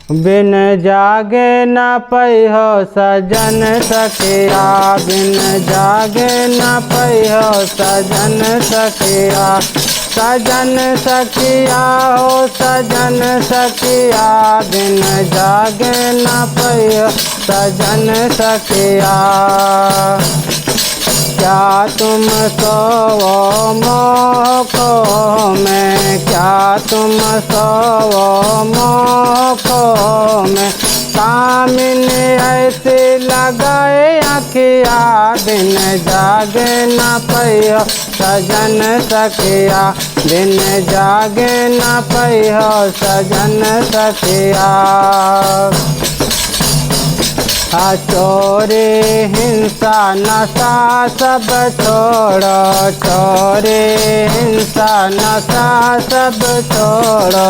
बिन जागे न पैहो सजन सखिया, बिन जागे न पैहो सजन सखिया। सजन सखिया हो सजन सखिया, बिन जागे न पैहो सजन सखिया। क्या तुम सोओ मोह खो में, क्या तुम सोओ मोह खो में। कामिनी ऐसी लगाए आँखिया, बिन जागे न पैहो सजन सखिया, बिन जागे न पैहो सजन सखिया। चोरी हिंसा नशा सब छोड़ो, चोरी हिंसा नशा सब छोड़ो।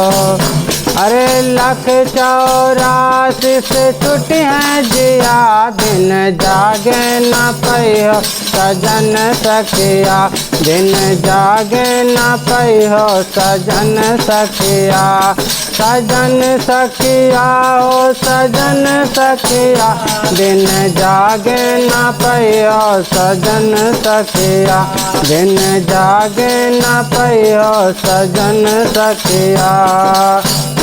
अरे 184 से छुट्टी है जिया, बिन जागे न पैहो सजन सखिया, बिन जागे न पैहो सजन सखिया। सजन सखिया हो सजन सखिया, बिन जागे न पैहो सजन सखिया, बिन जागे न पैहो सजन सखिया।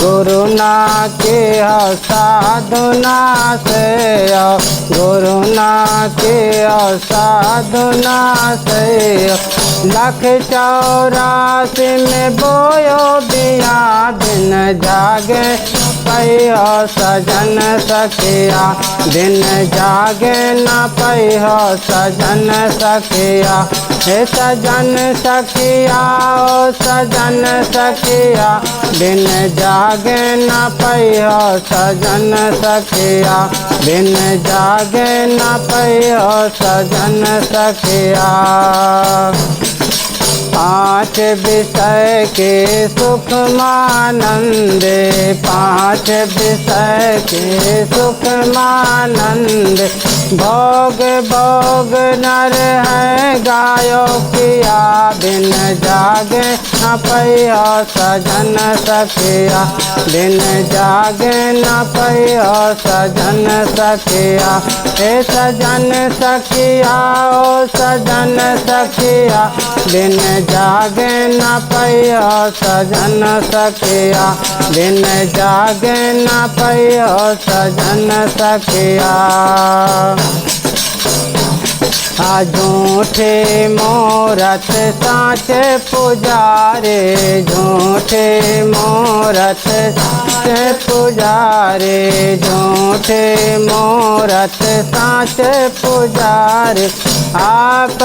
गुरु ना के हो साधु ना से हो, गुरु ना के हो साधु ना से हो। 184 में बोयो बिया, बिन जागे पैहो सजन सखिया, बिन जागे न पैहो सजन सखिया। हे सजन सखिया ओ सजन सखिया, बिन जागे न पैहो सजन सखिया, बिन जागे न पैहो सजन सखिया। 5 विषय के सुख मानंद, 5 विषय के सुख मानंद। भोग भोग नर है गायो किया, बिन जागे न पैहो सजन सखिया, बिन जागे न पैहो सजन सखिया। हे सजन सखिया ओ सजन सखिया, बिन जागे न पैहो सजन सखिया, बिन जागे न पैहो सजन सखिया। झूठे मोरत साचे पुजारे, झूठे मोरत साचे पुजारे, झूठे मोरत साचे पुजारे। आप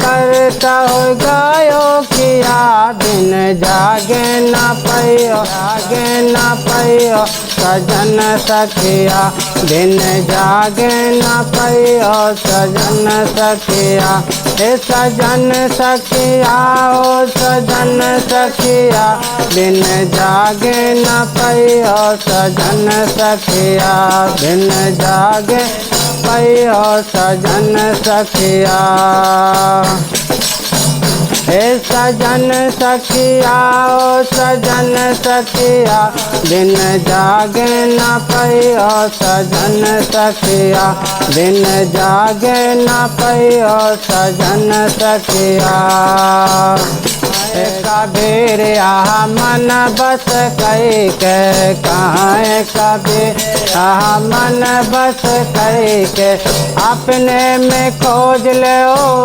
करता हो गायो किया, बिन जागे न पैहो जागे न पैहो सजन सखिया, बिन जागे न पैहो सजन सखिया। हे सजन सखिया ओ सजन सखिया, बिन जागे न पैहो सजन सखिया, बिन जागे पैहो सजन सखिया। हे सजन सखिया ओ सजन सखिया, बिन जागे न पैहो सजन सखिया, बिन जागे न पैहो सजन सखिया। कबीर आहा मन बस कई के, कहाँ कबीर आहा मन बस कई के। अपने में खोज ले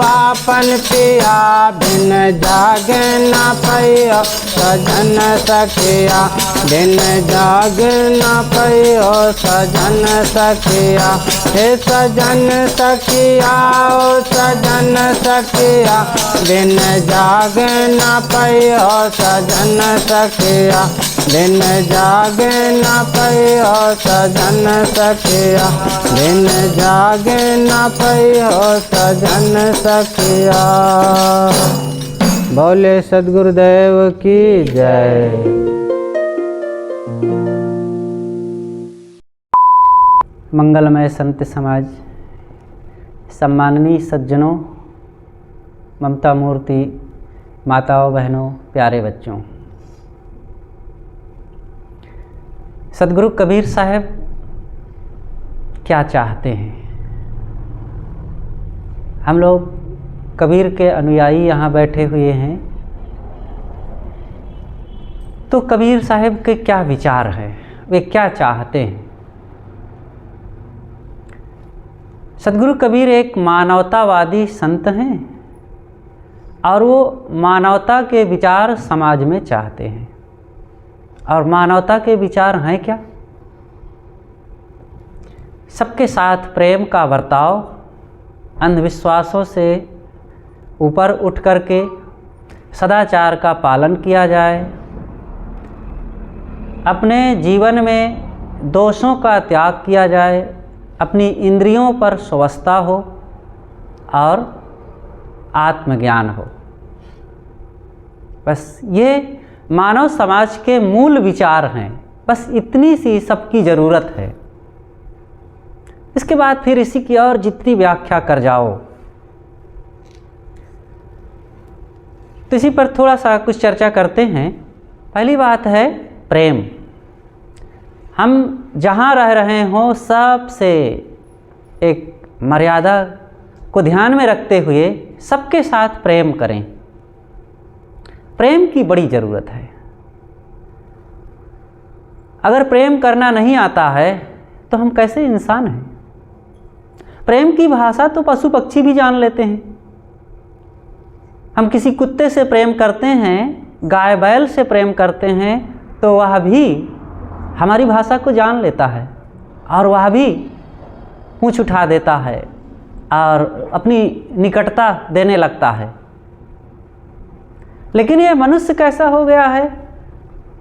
आपन पिया, बिन जागे न पैहो सजन सखिया, बिन जागे न पैहो सजन सखिया। हे सजन सखिया ओ सजन सखिया, बिन जागे न पैहो सजन सखिया, बिन जागे न पैहो सजन सखिया, बिन जागे न पैहो सजन सखिया। बोले सद्गुरुदेव की जय। मंगलमय संत समाज, सम्माननीय सज्जनों, ममता मूर्ति माताओं बहनों, प्यारे बच्चों, सदगुरु कबीर साहब क्या चाहते हैं? हम लोग कबीर के अनुयायी यहाँ बैठे हुए हैं, तो कबीर साहब के क्या विचार हैं, वे क्या चाहते हैं? सदगुरु कबीर एक मानवतावादी संत हैं और वो मानवता के विचार समाज में चाहते हैं। और मानवता के विचार हैं क्या? सबके साथ प्रेम का बर्ताव, अंधविश्वासों से ऊपर उठ करके सदाचार का पालन किया जाए, अपने जीवन में दोषों का त्याग किया जाए, अपनी इंद्रियों पर स्वच्छता हो और आत्मज्ञान हो। बस ये मानव समाज के मूल विचार हैं। बस इतनी सी सबकी ज़रूरत है। इसके बाद फिर इसी की और जितनी व्याख्या कर जाओ। तो इसी पर थोड़ा सा कुछ चर्चा करते हैं। पहली बात है प्रेम। हम जहाँ रह रहे हों सबसे एक मर्यादा को ध्यान में रखते हुए सबके साथ प्रेम करें। प्रेम की बड़ी ज़रूरत है। अगर प्रेम करना नहीं आता है तो हम कैसे इंसान हैं? प्रेम की भाषा तो पशु पक्षी भी जान लेते हैं। हम किसी कुत्ते से प्रेम करते हैं, गाय बैल से प्रेम करते हैं, तो वह भी हमारी भाषा को जान लेता है और वह भी पूंछ उठा देता है और अपनी निकटता देने लगता है। लेकिन ये मनुष्य कैसा हो गया है,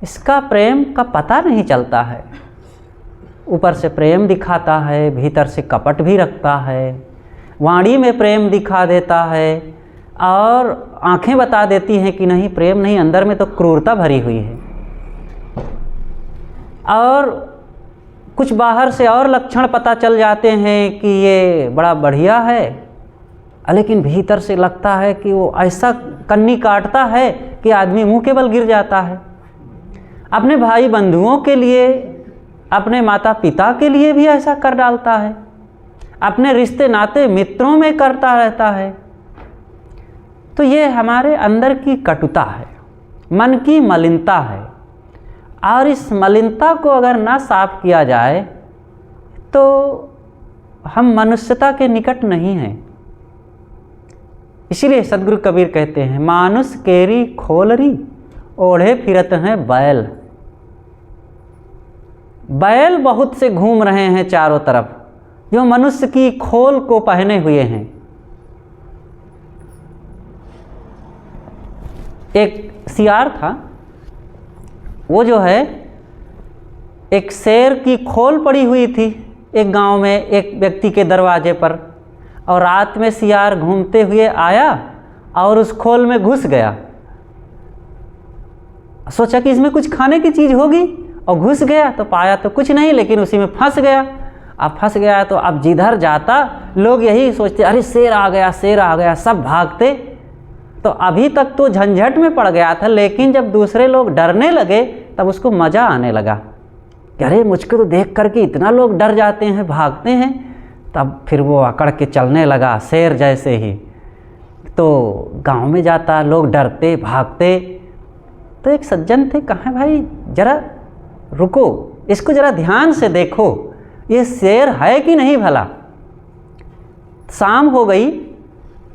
इसका प्रेम का पता नहीं चलता है। ऊपर से प्रेम दिखाता है, भीतर से कपट भी रखता है, वाणी में प्रेम दिखा देता है और आंखें बता देती हैं कि नहीं प्रेम नहीं, अंदर में तो क्रूरता भरी हुई है। और कुछ बाहर से और लक्षण पता चल जाते हैं कि ये बड़ा बढ़िया है, लेकिन भीतर से लगता है कि वो ऐसा कन्नी काटता है कि आदमी मुंह के बल गिर जाता है। अपने भाई बंधुओं के लिए, अपने माता पिता के लिए भी ऐसा कर डालता है, अपने रिश्ते नाते मित्रों में करता रहता है। तो ये हमारे अंदर की कटुता है, मन की मलिनता है। और इस मलिनता को अगर ना साफ किया जाए तो हम मनुष्यता के निकट नहीं हैं। इसीलिए सदगुरु कबीर कहते हैं, मानुष केरी खोलरी ओढ़े फिरत हैं बैल। बैल बहुत से घूम रहे हैं चारों तरफ, जो मनुष्य की खोल को पहने हुए हैं। एक सियार था, वो जो है एक शेर की खोल पड़ी हुई थी एक गांव में एक व्यक्ति के दरवाजे पर, और रात में सियार घूमते हुए आया और उस खोल में घुस गया। सोचा कि इसमें कुछ खाने की चीज़ होगी और घुस गया तो पाया तो कुछ नहीं, लेकिन उसी में फंस गया। अब फंस गया तो अब जिधर जाता लोग यही सोचते, अरे शेर आ गया, शेर आ गया, सब भागते। तो अभी तक तो झंझट में पड़ गया था, लेकिन जब दूसरे लोग डरने लगे तब उसको मज़ा आने लगा कि अरे मुझको तो देख करके इतना लोग डर जाते हैं, भागते हैं। तब फिर वो अकड़ के चलने लगा शेर जैसे ही। तो गांव में जाता, लोग डरते भागते। तो एक सज्जन थे, कहा भाई जरा रुको, इसको जरा ध्यान से देखो, ये शेर है कि नहीं भला। शाम हो गई,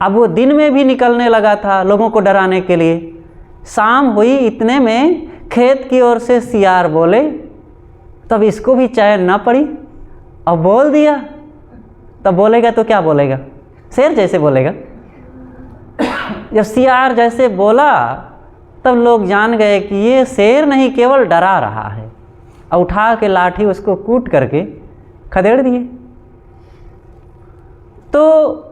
अब वो दिन में भी निकलने लगा था लोगों को डराने के लिए। शाम हुई, इतने में खेत की ओर से सियार बोले। तब इसको भी चैन न पड़ी और बोल दिया। तब बोलेगा तो क्या बोलेगा, शेर जैसे बोलेगा। जब सियार जैसे बोला तब लोग जान गए कि ये शेर नहीं, केवल डरा रहा है, और उठा के लाठी उसको कूट करके खदेड़ दिए। तो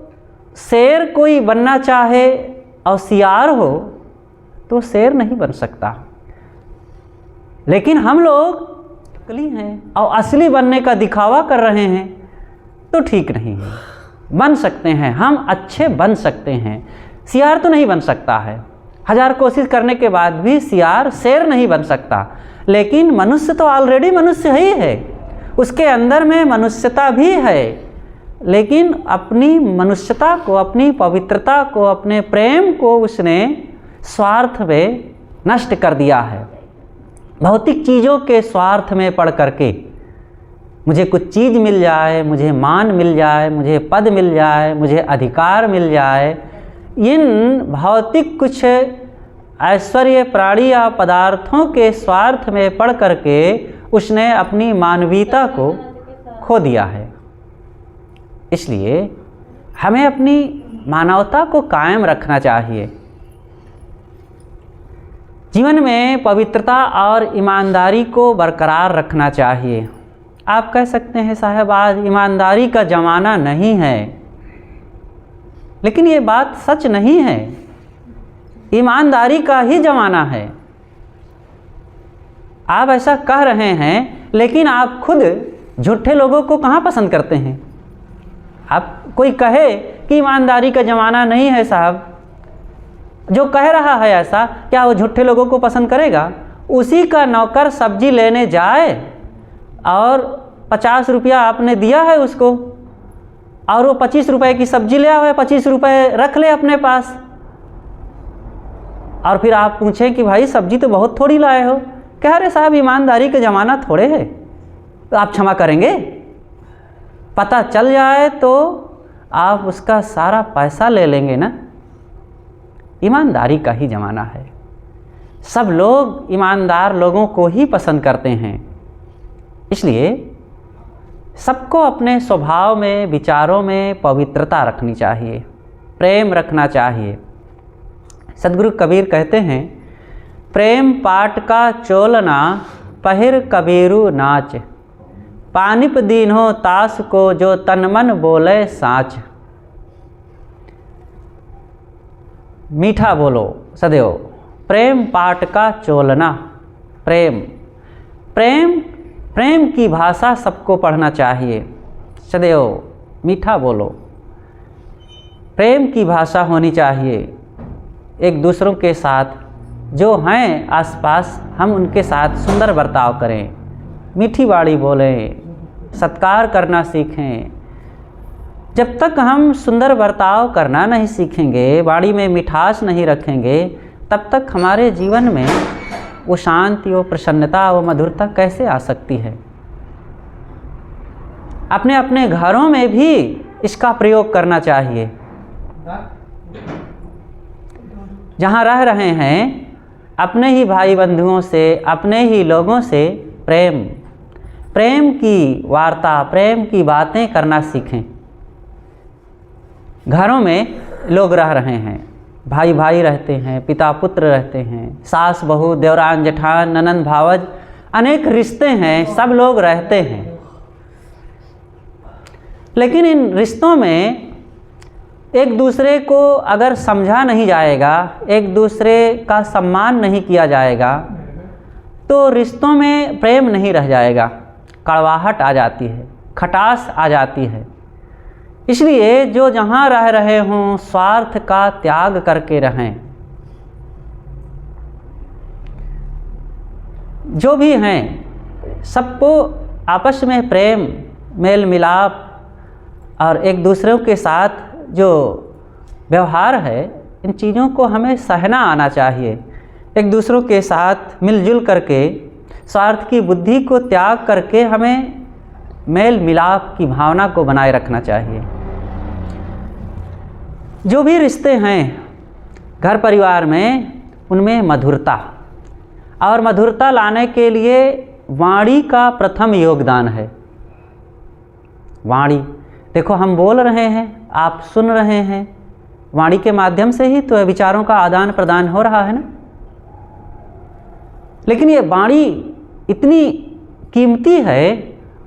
शेर कोई बनना चाहे और सियार हो तो शेर नहीं बन सकता। लेकिन हम लोग नकली हैं और असली बनने का दिखावा कर रहे हैं तो ठीक नहीं है। बन सकते हैं, हम अच्छे बन सकते हैं। सियार तो नहीं बन सकता है, 1000 कोशिश करने के बाद भी सियार शेर नहीं बन सकता। लेकिन मनुष्य तो ऑलरेडी मनुष्य ही है, उसके अंदर में मनुष्यता भी है, लेकिन अपनी मनुष्यता को, अपनी पवित्रता को, अपने प्रेम को उसने स्वार्थ में नष्ट कर दिया है। भौतिक चीज़ों के स्वार्थ में पड़ करके, मुझे कुछ चीज़ मिल जाए, मुझे मान मिल जाए, मुझे पद मिल जाए, मुझे अधिकार मिल जाए, इन भौतिक कुछ ऐश्वर्य प्राणी या पदार्थों के स्वार्थ में पड़ करके उसने अपनी मानवीयता को खो दिया है। इसलिए हमें अपनी मानवता को कायम रखना चाहिए। जीवन में पवित्रता और ईमानदारी को बरकरार रखना चाहिए। आप कह सकते हैं साहब आज ईमानदारी का ज़माना नहीं है, लेकिन ये बात सच नहीं है। ईमानदारी का ही ज़माना है। आप ऐसा कह रहे हैं, लेकिन आप खुद झूठे लोगों को कहाँ पसंद करते हैं? आप कोई कहे कि ईमानदारी का ज़माना नहीं है साहब, जो कह रहा है ऐसा, क्या वो झूठे लोगों को पसंद करेगा? उसी का नौकर सब्जी लेने जाए और 50 रुपया आपने दिया है उसको, और वो 25 रुपये की सब्जी ले आए, 25 रुपये रख ले अपने पास, और फिर आप पूछें कि भाई सब्जी तो बहुत थोड़ी लाए हो, कह रहे साहब ईमानदारी का ज़माना थोड़े है, तो आप क्षमा करेंगे? पता चल जाए तो आप उसका सारा पैसा ले लेंगे ना। ईमानदारी का ही ज़माना है। सब लोग ईमानदार लोगों को ही पसंद करते हैं। इसलिए सबको अपने स्वभाव में, विचारों में पवित्रता रखनी चाहिए, प्रेम रखना चाहिए। सदगुरु कबीर कहते हैं, प्रेम पाट का चोलना पहिर कबीरू नाच, पानिप दीन्हो तास को जो तन मन बोले साच। मीठा बोलो सदैव, प्रेम पाट का चोलना। प्रेम प्रेम प्रेम की भाषा सबको पढ़ना चाहिए। सदैव मीठा बोलो, प्रेम की भाषा होनी चाहिए। एक दूसरों के साथ जो हैं आसपास, हम उनके साथ सुंदर बर्ताव करें, मीठी बाड़ी बोलें, सत्कार करना सीखें। जब तक हम सुंदर बर्ताव करना नहीं सीखेंगे, वाणी में मिठास नहीं रखेंगे, तब तक हमारे जीवन में वो शांति, वो प्रसन्नता, वो मधुरता कैसे आ सकती है? अपने अपने घरों में भी इसका प्रयोग करना चाहिए। जहाँ रह रहे हैं, अपने ही भाई बंधुओं से, अपने ही लोगों से प्रेम की वार्ता, प्रेम की बातें करना सीखें। घरों में लोग रह रहे हैं, भाई भाई रहते हैं, पिता पुत्र रहते हैं, सास बहू, देवरान जेठान, ननंद भावज, अनेक रिश्ते हैं, सब लोग रहते हैं। लेकिन इन रिश्तों में एक दूसरे को अगर समझा नहीं जाएगा, एक दूसरे का सम्मान नहीं किया जाएगा, तो रिश्तों में प्रेम नहीं रह जाएगा, कड़वाहट आ जाती है, खटास आ जाती है। इसलिए जो जहाँ रह रहे हों, स्वार्थ का त्याग करके रहें। जो भी हैं सबको आपस में प्रेम, मेल मिलाप और एक दूसरों के साथ जो व्यवहार है, इन चीज़ों को हमें सहना आना चाहिए। एक दूसरों के साथ मिलजुल करके, स्वार्थ की बुद्धि को त्याग करके हमें मेल मिलाप की भावना को बनाए रखना चाहिए। जो भी रिश्ते हैं घर परिवार में, उनमें मधुरता, और मधुरता लाने के लिए वाणी का प्रथम योगदान है। वाणी, देखो हम बोल रहे हैं, आप सुन रहे हैं, वाणी के माध्यम से ही तो विचारों का आदान प्रदान हो रहा है ना। लेकिन ये वाणी इतनी कीमती है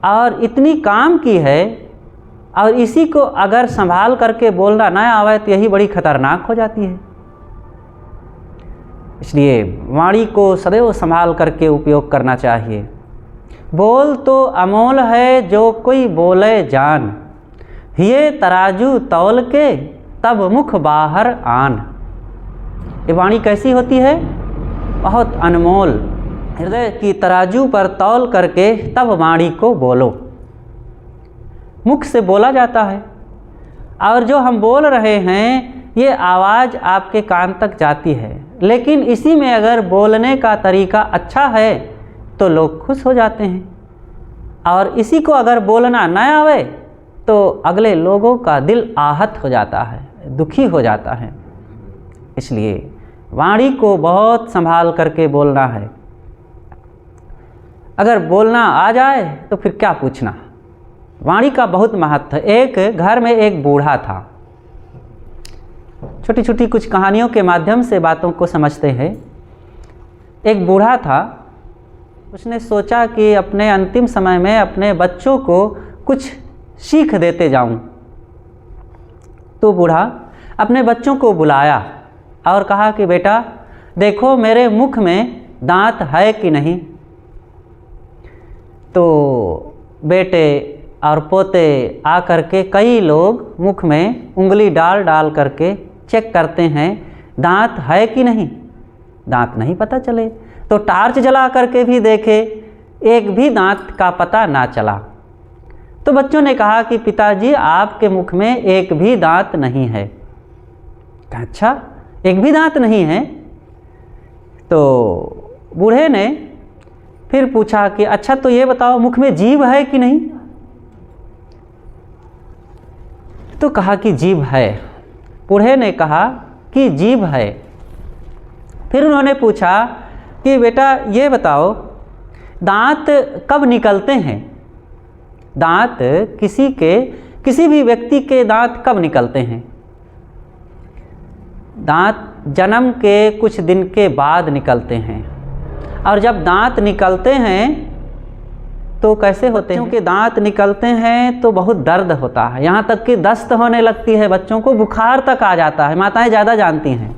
और इतनी काम की है, और इसी को अगर संभाल करके बोलना ना आवे तो यही बड़ी खतरनाक हो जाती है। इसलिए वाणी को सदैव संभाल करके उपयोग करना चाहिए। बोल तो अमोल है जो कोई बोले जान, ये तराजू तौल के तब मुख बाहर आन। ये वाणी कैसी होती है? बहुत अनमोल। हृदय की तराजू पर तौल करके तब वाणी को बोलो। मुख से बोला जाता है और जो हम बोल रहे हैं ये आवाज़ आपके कान तक जाती है, लेकिन इसी में अगर बोलने का तरीका अच्छा है तो लोग खुश हो जाते हैं, और इसी को अगर बोलना न आवे तो अगले लोगों का दिल आहत हो जाता है, दुखी हो जाता है। इसलिए वाणी को बहुत संभाल करके बोलना है। अगर बोलना आ जाए तो फिर क्या पूछना। वाणी का बहुत महत्व है। एक घर में एक बूढ़ा था। छोटी छोटी कुछ कहानियों के माध्यम से बातों को समझते हैं। एक बूढ़ा था, उसने सोचा कि अपने अंतिम समय में अपने बच्चों को कुछ सीख देते जाऊं। तो बूढ़ा अपने बच्चों को बुलाया और कहा कि बेटा देखो मेरे मुख में दांत है कि नहीं। तो बेटे और पोते आकर के कई लोग मुख में उंगली डाल डाल करके चेक करते हैं दांत है कि नहीं। दांत नहीं पता चले तो टार्च जला करके भी देखे, एक भी दांत का पता ना चला। तो बच्चों ने कहा कि पिताजी आपके मुख में एक भी दांत नहीं है। अच्छा, एक भी दांत नहीं है? तो बूढ़े ने फिर पूछा कि अच्छा तो ये बताओ मुख में जीभ है कि नहीं। तो कहा कि जीभ है। बूढ़े ने कहा कि जीभ है। फिर उन्होंने पूछा कि बेटा ये बताओ दांत कब निकलते हैं। दांत किसी भी व्यक्ति के दांत कब निकलते हैं? दांत जन्म के कुछ दिन के बाद निकलते हैं। और जब दांत निकलते हैं तो कैसे होते हैं? क्योंकि दांत निकलते हैं तो बहुत दर्द होता है, यहाँ तक कि दस्त होने लगती है, बच्चों को बुखार तक आ जाता है। माताएं ज़्यादा जानती हैं।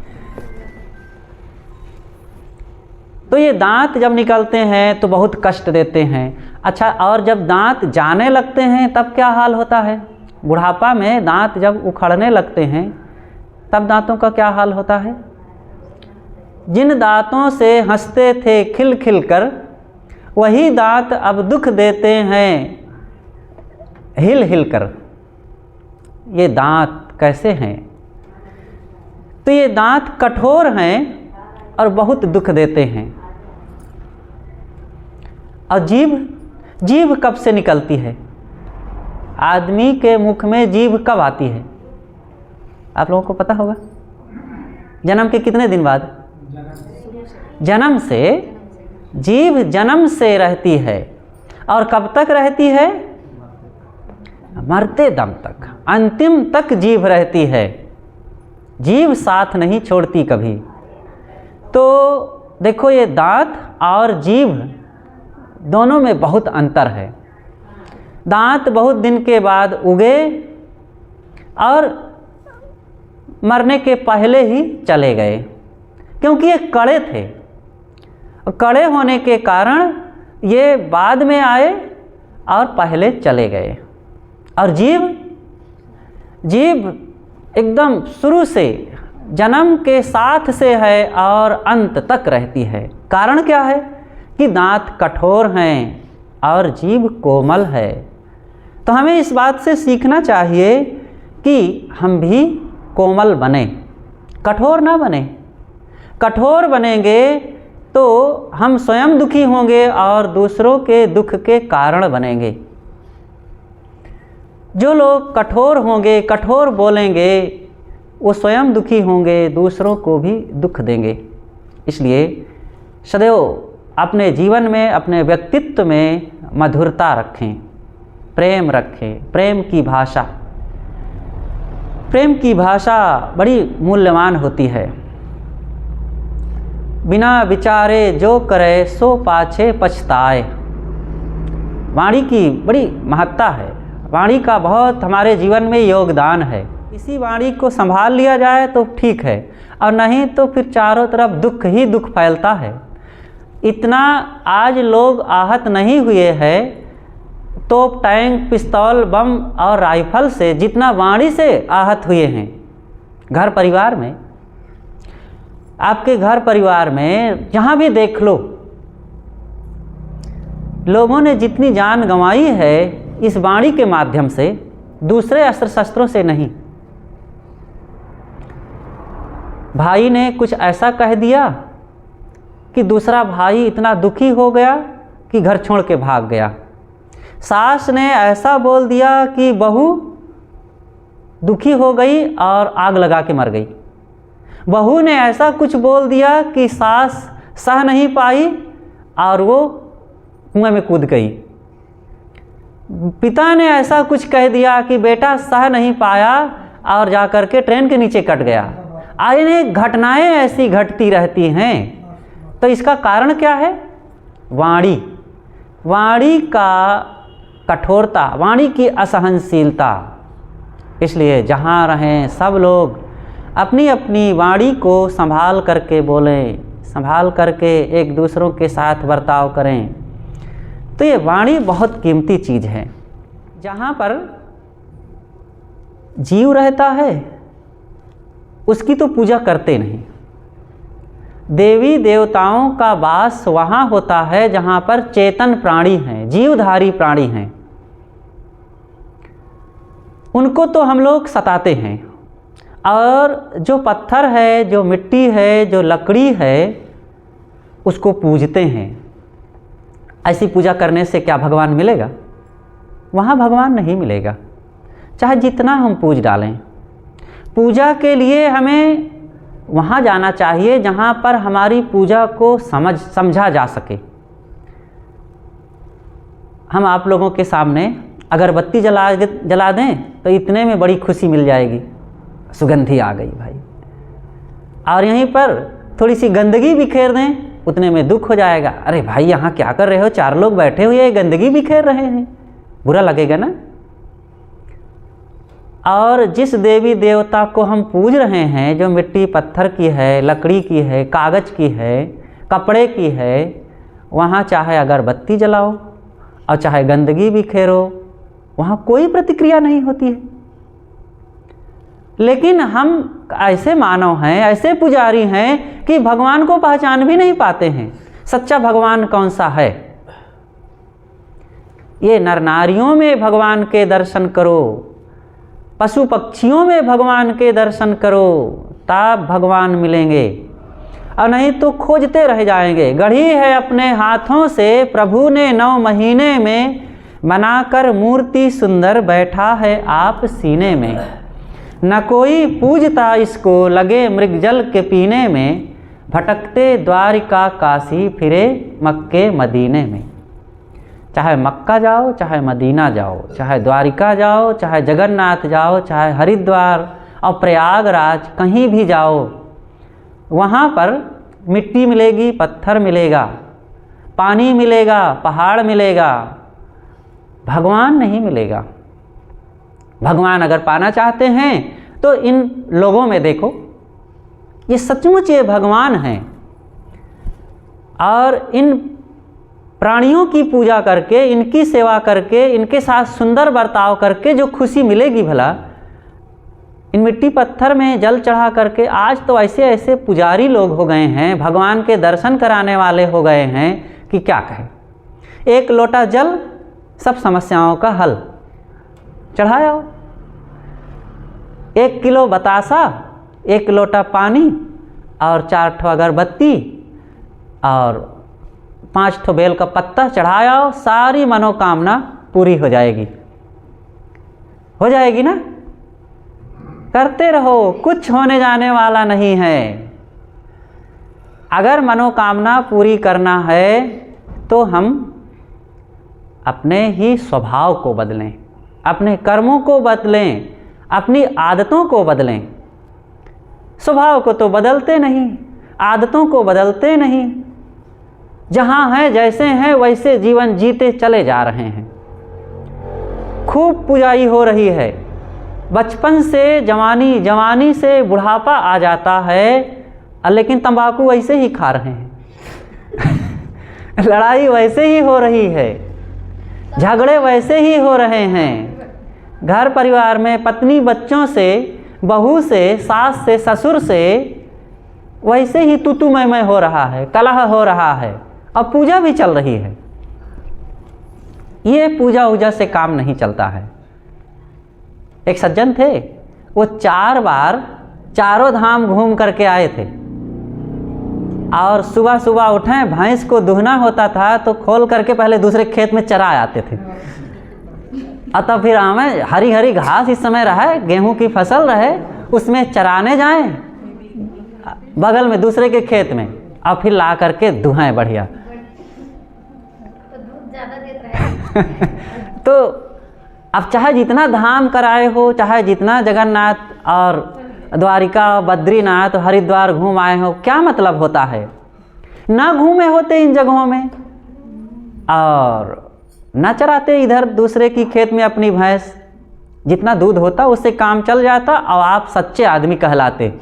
तो ये दांत जब निकलते हैं तो बहुत कष्ट देते हैं। अच्छा, और जब दांत जाने लगते हैं तब क्या हाल होता है? बुढ़ापा में दांत जब उखड़ने लगते हैं तब दांतों का क्या हाल होता है? जिन दांतों से हंसते थे खिल खिल कर, वही दांत अब दुख देते हैं हिल हिल कर। ये दांत कैसे हैं? तो ये दांत कठोर हैं और बहुत दुख देते हैं। और जीभ कब से निकलती है? आदमी के मुख में जीभ कब आती है? आप लोगों को पता होगा। जन्म के कितने दिन बाद? जन्म से। जीभ जन्म से रहती है और कब तक रहती है? मरते दम तक, अंतिम तक जीभ रहती है। जीभ साथ नहीं छोड़ती कभी। तो देखो ये दांत और जीभ दोनों में बहुत अंतर है। दांत बहुत दिन के बाद उगे और मरने के पहले ही चले गए, क्योंकि ये कड़े थे। कड़े होने के कारण ये बाद में आए और पहले चले गए। और जीभ एकदम शुरू से जन्म के साथ से है और अंत तक रहती है। कारण क्या है? कि दांत कठोर हैं और जीभ कोमल है। तो हमें इस बात से सीखना चाहिए कि हम भी कोमल बने, कठोर ना बने। कठोर बनेंगे तो हम स्वयं दुखी होंगे और दूसरों के दुख के कारण बनेंगे। जो लोग कठोर होंगे, कठोर बोलेंगे, वो स्वयं दुखी होंगे, दूसरों को भी दुख देंगे। इसलिए सदैव अपने जीवन में, अपने व्यक्तित्व में मधुरता रखें, प्रेम रखें। प्रेम की भाषा बड़ी मूल्यवान होती है। बिना विचारे जो करे सो पाछे पछताए। वाणी की बड़ी महत्ता है। वाणी का बहुत हमारे जीवन में योगदान है। इसी वाणी को संभाल लिया जाए तो ठीक है, और नहीं तो फिर चारों तरफ दुख ही दुख फैलता है। इतना आज लोग आहत नहीं हुए हैं तोप, टैंक, पिस्तौल, बम और राइफल से, जितना वाणी से आहत हुए हैं घर परिवार में। आपके घर परिवार में जहाँ भी देख लो, लोगों ने जितनी जान गंवाई है इस वाणी के माध्यम से, दूसरे अस्त्र शस्त्रों से नहीं। भाई ने कुछ ऐसा कह दिया कि दूसरा भाई इतना दुखी हो गया कि घर छोड़ के भाग गया। सास ने ऐसा बोल दिया कि बहू दुखी हो गई और आग लगा के मर गई। बहू ने ऐसा कुछ बोल दिया कि सास सह नहीं पाई और वो कुएं में कूद गई। पिता ने ऐसा कुछ कह दिया कि बेटा सह नहीं पाया और जा कर के ट्रेन के नीचे कट गया। अनेक घटनाएं ऐसी घटती रहती हैं। तो इसका कारण क्या है? वाणी, वाणी का कठोरता, वाणी की असहनशीलता। इसलिए जहाँ रहें सब लोग अपनी अपनी वाणी को संभाल करके बोलें, संभाल करके एक दूसरों के साथ बर्ताव करें। तो ये वाणी बहुत कीमती चीज़ है। जहाँ पर जीव रहता है उसकी तो पूजा करते नहीं। देवी देवताओं का वास वहाँ होता है जहाँ पर चेतन प्राणी हैं, जीवधारी प्राणी हैं। उनको तो हम लोग सताते हैं, और जो पत्थर है, जो मिट्टी है, जो लकड़ी है, उसको पूजते हैं। ऐसी पूजा करने से क्या भगवान मिलेगा? वहाँ भगवान नहीं मिलेगा, चाहे जितना हम पूज डालें। पूजा के लिए हमें वहाँ जाना चाहिए जहाँ पर हमारी पूजा को समझा जा सके। हम आप लोगों के सामने अगरबत्ती जला दें तो इतने में बड़ी खुशी मिल जाएगी, सुगंधी आ गई भाई। और यहीं पर थोड़ी सी गंदगी बिखेर दें, उतने में दुख हो जाएगा। अरे भाई यहाँ क्या कर रहे हो, चार लोग बैठे हुए गंदगी बिखेर रहे हैं, बुरा लगेगा ना। और जिस देवी देवता को हम पूज रहे हैं, जो मिट्टी पत्थर की है, लकड़ी की है, कागज़ की है, कपड़े की है, वहाँ चाहे अगरबत्ती जलाओ और चाहे गंदगी बिखेरो, वहाँ कोई प्रतिक्रिया नहीं होती है। लेकिन हम ऐसे मानव हैं, ऐसे पुजारी हैं कि भगवान को पहचान भी नहीं पाते हैं। सच्चा भगवान कौन सा है? ये नर नारियों में भगवान के दर्शन करो, पशु पक्षियों में भगवान के दर्शन करो, तब भगवान मिलेंगे, और नहीं तो खोजते रह जाएंगे। गढ़ी है अपने हाथों से प्रभु ने 9 महीने में, बनाकर मूर्ति सुंदर बैठा है आप सीने में। न कोई पूजता इसको लगे मृगजल के पीने में, भटकते द्वारिका काशी फिरे मक्के मदीने में। चाहे मक्का जाओ, चाहे मदीना जाओ, चाहे द्वारिका जाओ, चाहे जगन्नाथ जाओ, चाहे हरिद्वार और प्रयागराज, कहीं भी जाओ, वहाँ पर मिट्टी मिलेगी, पत्थर मिलेगा, पानी मिलेगा, पहाड़ मिलेगा, भगवान नहीं मिलेगा। भगवान अगर पाना चाहते हैं तो इन लोगों में देखो, ये सचमुच ये भगवान हैं। और इन प्राणियों की पूजा करके, इनकी सेवा करके, इनके साथ सुंदर बर्ताव करके जो खुशी मिलेगी भला, इन मिट्टी पत्थर में जल चढ़ा करके। आज तो ऐसे ऐसे पुजारी लोग हो गए हैं, भगवान के दर्शन कराने वाले हो गए हैं कि क्या कहें। एक लोटा जल सब समस्याओं का हल, चढ़ाया। 1 किलो बतासा, 1 लोटा पानी और 4 ठो अगरबत्ती और 5 ठो बेल का पत्ता चढ़ाया, सारी मनोकामना पूरी हो जाएगी। हो जाएगी ना? करते रहो, कुछ होने जाने वाला नहीं है। अगर मनोकामना पूरी करना है तो हम अपने ही स्वभाव को बदलें, अपने कर्मों को बदलें, अपनी आदतों को बदलें। स्वभाव को तो बदलते नहीं, आदतों को बदलते नहीं। जहाँ हैं जैसे हैं वैसे जीवन जीते चले जा रहे हैं। खूब पुजाई हो रही है, बचपन से जवानी, जवानी से बुढ़ापा आ जाता है, लेकिन तंबाकू वैसे ही खा रहे हैं लड़ाई वैसे ही हो रही है, झगड़े वैसे ही हो रहे हैं। घर परिवार में पत्नी बच्चों से, बहू से, सास से, ससुर से वैसे ही तू मैं हो रहा है, कलह हो रहा है, अब पूजा भी चल रही है। ये पूजा वूजा से काम नहीं चलता है। एक सज्जन थे, वो 4 बार चारों धाम घूम करके आए थे, और सुबह सुबह उठे, भैंस को दुहना होता था तो खोल करके पहले दूसरे खेत में चरा आते थे, और तब फिर हमें हरी हरी घास इस समय रहे, गेहूं की फसल रहे, उसमें चराने जाएं बगल में दूसरे के खेत में, और फिर ला करके दुहाएं बढ़िया। तो अब चाहे जितना धाम कराए हो, चाहे जितना जगन्नाथ और द्वारिका, बद्रीनाथ, हरिद्वार घूम आए हो, क्या मतलब होता है? ना घूमे होते इन जगहों में और ना चराते इधर दूसरे की खेत में अपनी भैंस, जितना दूध होता उससे काम चल जाता और आप सच्चे आदमी कहलाते।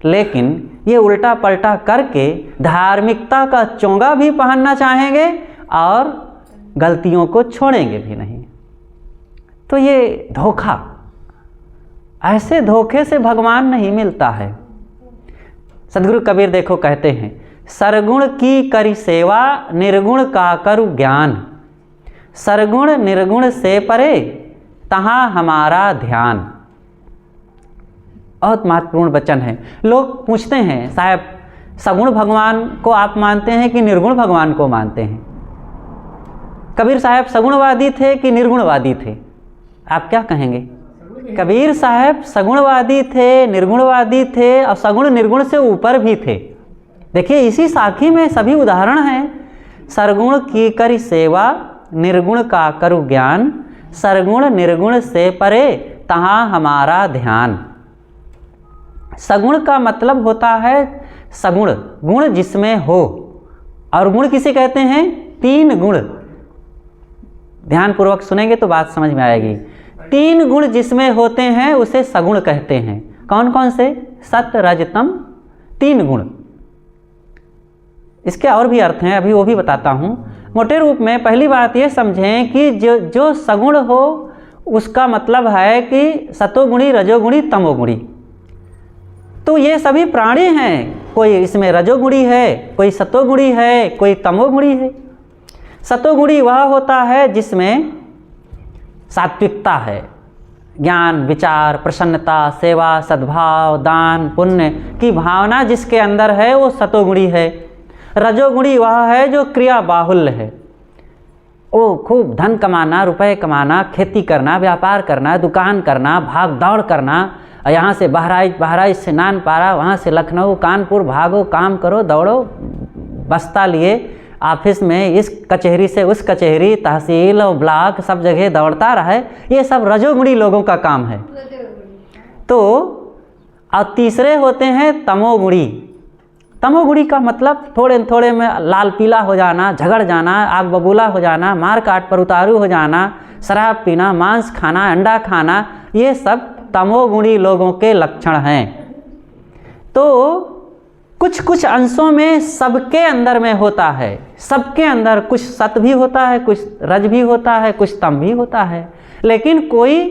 लेकिन ये उल्टा पलटा करके धार्मिकता का चोंगा भी पहनना चाहेंगे और गलतियों को छोड़ेंगे भी नहीं। तो ये धोखा, ऐसे धोखे से भगवान नहीं मिलता है। सदगुरु कबीर देखो कहते हैं, सरगुण की करी सेवा, निर्गुण का करु ज्ञान, सरगुण निर्गुण से परे तहाँ हमारा ध्यान। बहुत महत्वपूर्ण वचन है। लोग पूछते हैं, साहब सगुण भगवान को आप मानते हैं कि निर्गुण भगवान को मानते हैं? कबीर साहब सगुणवादी थे कि निर्गुणवादी थे? आप क्या कहेंगे? कबीर साहब सगुणवादी थे, निर्गुणवादी थे, और सगुण निर्गुण से ऊपर भी थे। देखिए इसी साखी में सभी उदाहरण हैं। सरगुण की करी सेवा, निर्गुण का करु ज्ञान, सरगुण निर्गुण से परे तहाँ हमारा ध्यान। सगुण का मतलब होता है सगुण, गुण जिसमें हो। और गुण किसे कहते हैं? 3 गुण। ध्यानपूर्वक सुनेंगे तो बात समझ में आएगी। 3 गुण जिसमें होते हैं उसे सगुण कहते हैं। कौन कौन से? सत रज तम, 3 गुण। इसके और भी अर्थ हैं, अभी वो भी बताता हूँ। मोटे रूप में पहली बात ये समझें कि जो सगुण हो उसका मतलब है कि सतोगुणी, रजोगुणी, तमोगुणी। तो ये सभी प्राणी हैं, कोई इसमें रजोगुणी है, कोई सतोगुणी है, कोई तमोगुणी है। सतोगुणी वह होता है जिसमें सात्विकता है, ज्ञान, विचार, प्रसन्नता, सेवा, सद्भाव, दान, पुण्य की भावना जिसके अंदर है वो सतोगुणी है। रजोगुणी वह है जो क्रिया बाहुल्य है, वो खूब धन कमाना, रुपए कमाना, खेती करना, व्यापार करना, दुकान करना, भाग दौड़ करना, यहाँ से बहराइच से नानपारा, वहाँ से लखनऊ, कानपुर, भागो, काम करो, दौड़ो, बस्ता लिए ऑफिस में, इस कचहरी से उस कचहरी, तहसील और ब्लॉक सब जगह दौड़ता रहे। ये सब रजोगुणी लोगों का काम है। तो और तीसरे होते हैं तमोगुणी। तमोगुणी का मतलब थोड़े थोड़े में लाल पीला हो जाना, झगड़ जाना, आग बबूला हो जाना, मार काट पर उतारू हो जाना, शराब पीना, मांस खाना, अंडा खाना, ये सब तमोगुणी लोगों के लक्षण हैं। तो कुछ कुछ अंशों में सबके अंदर में होता है, सबके अंदर कुछ सत भी होता है, कुछ रज भी होता है, कुछ तम भी होता है, लेकिन कोई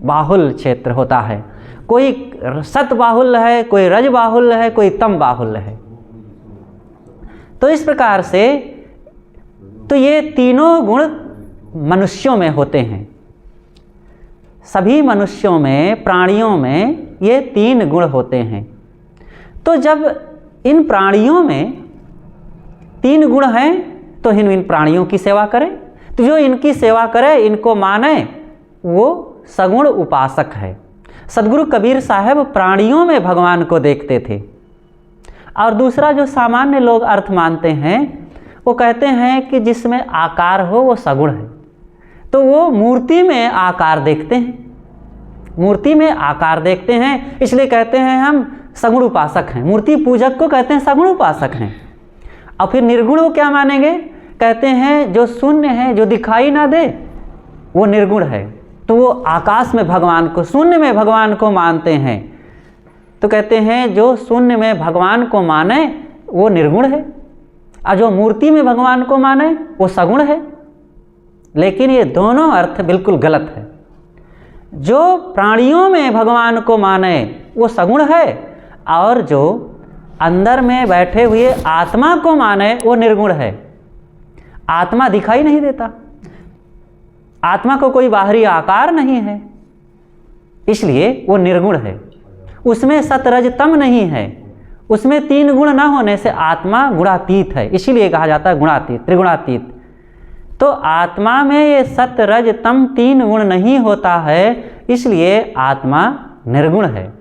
बाहुल्य क्षेत्र होता है, कोई सत बाहुल्य है, कोई रज बाहुल्य है, कोई तम बाहुल्य है। तो इस प्रकार से तो ये तीनों गुण मनुष्यों में होते हैं। सभी मनुष्यों में, प्राणियों में ये 3 गुण होते हैं। तो जब इन प्राणियों में 3 गुण हैं तो इन प्राणियों की सेवा करें। तो जो इनकी सेवा करे, इनको माने, वो सगुण उपासक है। सदगुरु कबीर साहब प्राणियों में भगवान को देखते थे। और दूसरा जो सामान्य लोग अर्थ मानते हैं, वो कहते हैं कि जिसमें आकार हो वो सगुण है। तो वो मूर्ति में आकार देखते हैं, मूर्ति में आकार देखते हैं, इसलिए कहते हैं हम सगुण उपासक हैं। मूर्ति पूजक को कहते हैं सगुण उपासक हैं। और फिर निर्गुण को क्या मानेंगे? कहते हैं जो शून्य है, जो दिखाई ना दे, वो निर्गुण है। तो वो आकाश में भगवान को, शून्य में भगवान को मानते हैं। तो कहते हैं जो शून्य में भगवान को माने वो निर्गुण है, और जो मूर्ति में भगवान को माने वो सगुण है। लेकिन ये दोनों अर्थ बिल्कुल गलत है। जो प्राणियों में भगवान को माने वो सगुण है, और जो अंदर में बैठे हुए आत्मा को माने वो निर्गुण है। आत्मा दिखाई नहीं देता, आत्मा को कोई बाहरी आकार नहीं है, इसलिए वो निर्गुण है। उसमें सतरजतम नहीं है, उसमें तीन गुण न होने से आत्मा गुणातीत है, इसीलिए कहा जाता है गुणातीत, त्रिगुणातीत। तो आत्मा में ये सतरज तम तीन गुण नहीं होता है, इसलिए आत्मा निर्गुण है।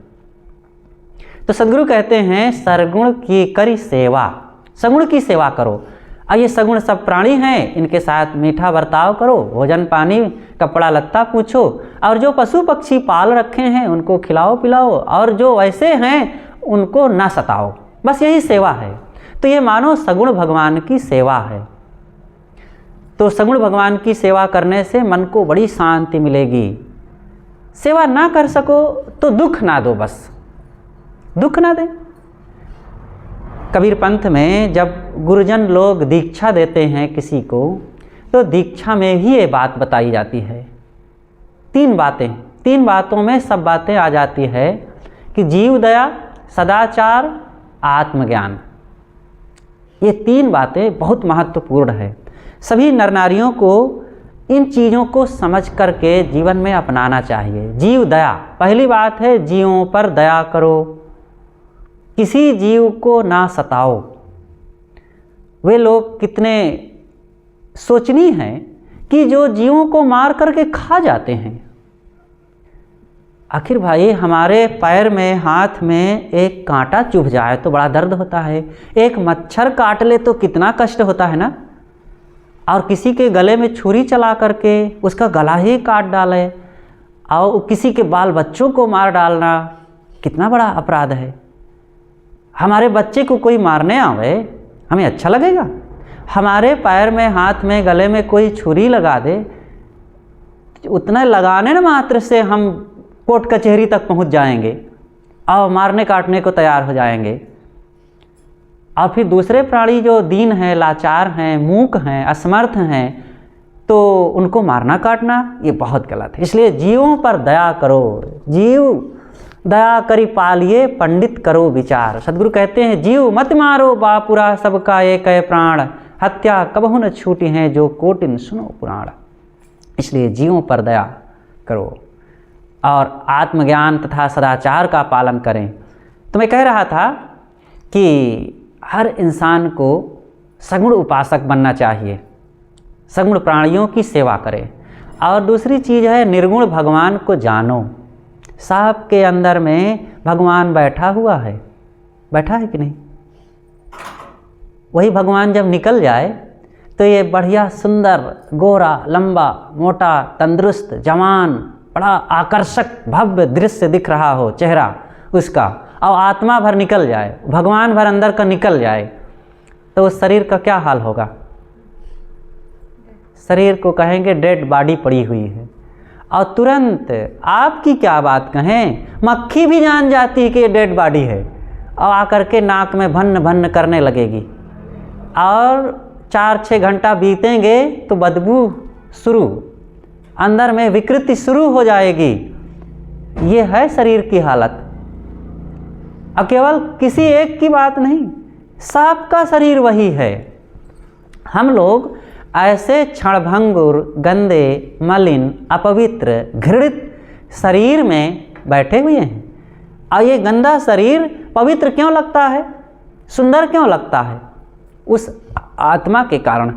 तो सद्गुरु कहते हैं सरगुण की करी सेवा, सगुण की सेवा करो। अब ये सगुण सब प्राणी हैं, इनके साथ मीठा बर्ताव करो, भोजन पानी कपड़ा लत्ता पूछो, और जो पशु पक्षी पाल रखे हैं उनको खिलाओ पिलाओ, और जो वैसे हैं उनको ना सताओ, बस यही सेवा है। तो ये मानो सगुण भगवान की सेवा है। तो सगुण भगवान की सेवा करने से मन को बड़ी शांति मिलेगी। सेवा ना कर सको तो दुख ना दो, बस दुख ना दे। कबीर पंथ में जब गुरुजन लोग दीक्षा देते हैं किसी को, तो दीक्षा में भी ये बात बताई जाती है। तीन बातों में सब बातें आ जाती है कि जीव दया, सदाचार, आत्मज्ञान। ये तीन बातें बहुत महत्वपूर्ण है। सभी नर नारियों को इन चीज़ों को समझ करके जीवन में अपनाना चाहिए। जीव दया, पहली बात है जीवों पर दया करो, किसी जीव को ना सताओ। वे लोग कितने सोचनीय हैं कि जो जीवों को मार करके खा जाते हैं। आखिर भाई हमारे पैर में हाथ में एक कांटा चुभ जाए तो बड़ा दर्द होता है, एक मच्छर काट ले तो कितना कष्ट होता है ना। और किसी के गले में छुरी चला करके उसका गला ही काट डाले, और किसी के बाल बच्चों को मार डालना कितना बड़ा अपराध है। हमारे बच्चे को कोई मारने आवे, हमें अच्छा लगेगा? हमारे पैर में हाथ में गले में कोई छुरी लगा दे, उतना लगाने न मात्र से हम कोर्ट कचहरी तक पहुंच जाएंगे और मारने काटने को तैयार हो जाएंगे। और फिर दूसरे प्राणी जो दीन हैं, लाचार हैं, मूक हैं, असमर्थ हैं, तो उनको मारना काटना ये बहुत गलत है। इसलिए जीवों पर दया करो। जीव दया करी पालिए, पंडित करो विचार। सद्गुरु कहते हैं जीव मत मारो बापुरा, सबका एक है प्राण, हत्या कबहु न छूटी है जो कोटिन सुनो पुराण। इसलिए जीवों पर दया करो और आत्मज्ञान तथा सदाचार का पालन करें। तो मैं कह रहा था कि हर इंसान को सगुण उपासक बनना चाहिए, सगुण प्राणियों की सेवा करें। और दूसरी चीज़ है निर्गुण भगवान को जानो। सांप के अंदर में भगवान बैठा हुआ है, बैठा है कि नहीं? वही भगवान जब निकल जाए तो ये बढ़िया सुंदर गोरा लंबा मोटा तंदुरुस्त जवान बड़ा आकर्षक भव्य दृश्य दिख रहा हो चेहरा उसका, और आत्मा भर निकल जाए, भगवान भर अंदर का निकल जाए, तो उस शरीर का क्या हाल होगा? शरीर को कहेंगे डेड बॉडी पड़ी हुई है। और तुरंत आपकी क्या बात कहें, मक्खी भी जान जाती है कि ये डेड बॉडी है, और आकर के नाक में भन्न भन्न करने लगेगी। और 4-6 घंटा बीतेंगे तो बदबू शुरू, अंदर में विकृति शुरू हो जाएगी। ये है शरीर की हालत। अब केवल किसी एक की बात नहीं, सबका शरीर वही है। हम लोग ऐसे क्षणभंगुर गंदे मलिन अपवित्र घृणित शरीर में बैठे हुए हैं। और ये गंदा शरीर पवित्र क्यों लगता है, सुंदर क्यों लगता है? उस आत्मा के कारण।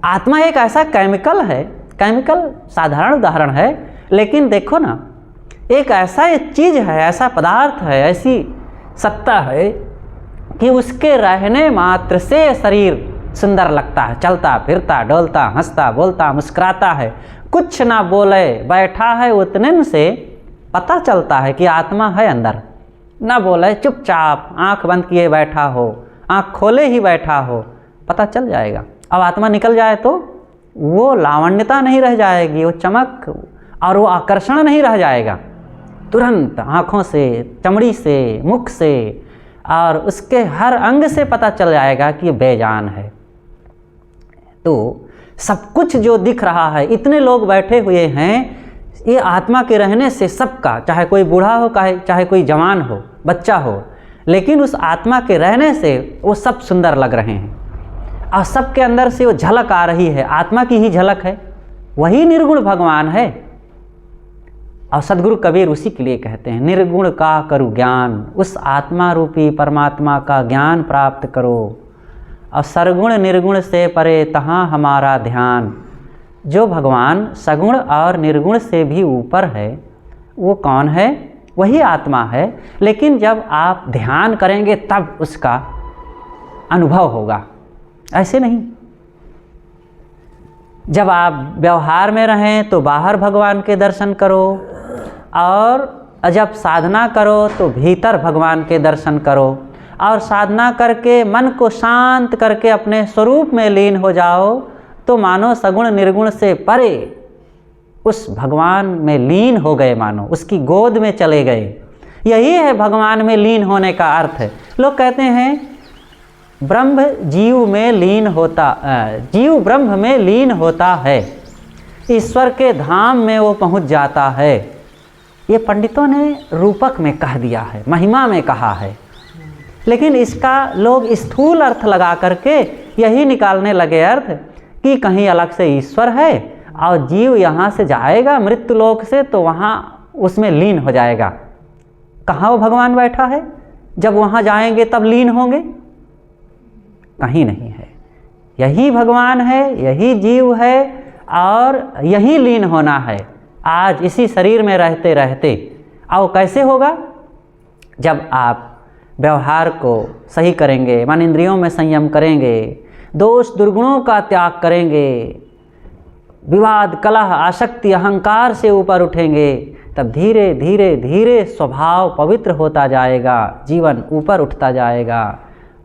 आत्मा एक ऐसा केमिकल है, केमिकल साधारण उदाहरण है, लेकिन देखो ना, एक ऐसा चीज़ है, ऐसा पदार्थ है, ऐसी सत्ता है कि उसके रहने मात्र से शरीर सुंदर लगता है, चलता फिरता डोलता हंसता बोलता मुस्कुराता है। कुछ ना बोले बैठा है, उतने से पता चलता है कि आत्मा है अंदर। ना बोले चुपचाप आंख बंद किए बैठा हो, आंख खोले ही बैठा हो, पता चल जाएगा। अब आत्मा निकल जाए तो वो लावण्यता नहीं रह जाएगी, वो चमक और वो आकर्षण नहीं रह जाएगा। तुरंत आँखों से, चमड़ी से, मुख से और उसके हर अंग से पता चल जाएगा कि ये बेजान है। तो सब कुछ जो दिख रहा है, इतने लोग बैठे हुए हैं, ये आत्मा के रहने से सबका, चाहे कोई बूढ़ा हो चाहे कोई जवान हो, बच्चा हो, लेकिन उस आत्मा के रहने से वो सब सुंदर लग रहे हैं और सबके अंदर से वो झलक आ रही है, आत्मा की ही झलक है, वही निर्गुण भगवान है। और सदगुरु कबीर उसी के लिए कहते हैं, निर्गुण का करो ज्ञान, उस आत्मा रूपी परमात्मा का ज्ञान प्राप्त करो और सरगुण निर्गुण से परे तहाँ हमारा ध्यान। जो भगवान सगुण और निर्गुण से भी ऊपर है वो कौन है? वही आत्मा है, लेकिन जब आप ध्यान करेंगे तब उसका अनुभव होगा, ऐसे नहीं। जब आप व्यवहार में रहें तो बाहर भगवान के दर्शन करो, और जब साधना करो तो भीतर भगवान के दर्शन करो, और साधना करके मन को शांत करके अपने स्वरूप में लीन हो जाओ तो मानो सगुण निर्गुण से परे उस भगवान में लीन हो गए, मानो उसकी गोद में चले गए। यही है भगवान में लीन होने का अर्थ है। लोग कहते हैं ब्रह्म जीव में लीन होता, जीव ब्रह्म में लीन होता है, ईश्वर के धाम में वो पहुंच जाता है। ये पंडितों ने रूपक में कह दिया है, महिमा में कहा है, लेकिन इसका लोग स्थूल अर्थ लगा करके यही निकालने लगे अर्थ कि कहीं अलग से ईश्वर है और जीव यहाँ से जाएगा मृत्यु लोक से तो वहाँ उसमें लीन हो जाएगा। कहाँ वो भगवान बैठा है? जब वहाँ जाएंगे तब लीन होंगे? कहीं नहीं है। यही भगवान है, यही जीव है और यही लीन होना है आज इसी शरीर में रहते रहते। और कैसे होगा? जब आप व्यवहार को सही करेंगे, मन इंद्रियों में संयम करेंगे, दोष दुर्गुणों का त्याग करेंगे, विवाद कलह आसक्ति अहंकार से ऊपर उठेंगे, तब धीरे धीरे धीरे स्वभाव पवित्र होता जाएगा, जीवन ऊपर उठता जाएगा,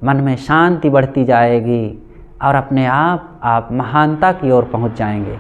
मन में शांति बढ़ती जाएगी और अपने आप महानता की ओर पहुंच जाएंगे।